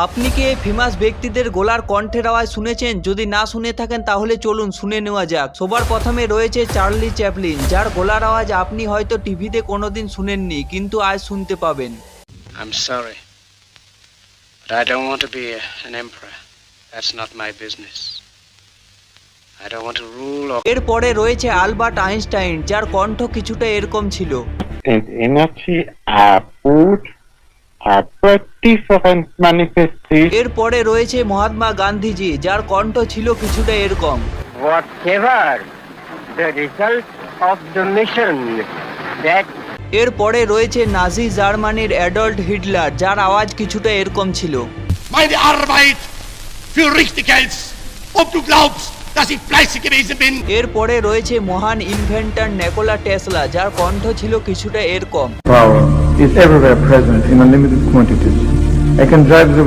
আপনি কি এই ফেমাস ব্যক্তিদের গলার কণ্ঠের আওয়াজ শুনেছেন? যদি না শুনে থাকেন তাহলে চলুন শুনে নেওয়া যাক। সবার প্রথমে রয়েছে চার্লি চ্যাপলিন, যার গলার আওয়াজ আপনি হয়তো টিভিতে কোনোদিন শুনেননি, কিন্তু আজ শুনতে পাবেন। I'm sorry, but I don't want to be an emperor. That's not my business. I don't want to rule or... এরপরে রয়েছে আলবার্ট আইনস্টাইন, যার কণ্ঠ কিছুটা এরকম ছিল। and energy are put are different manifestations. এরপরে রয়েছে মহাত্মা গান্ধীজি, যার কণ্ঠ ছিল কিছুটা এরকম। Whatever the result of the mission, that এরপরে রয়েছে নাজি জার্মানির অ্যাডল্ট হিটলার, যার আওয়াজ কিছুটা এরকম ছিল। Meine Arbeit für richtig hältst, ob du glaubst, dass ich fleißig gewesen bin. এরপরে রয়েছে মহান ইনভেন্টর নিকোলা টেসলা, যার কণ্ঠ ছিল কিছুটা এরকম। Power is everywhere present in unlimited quantities. I can drive the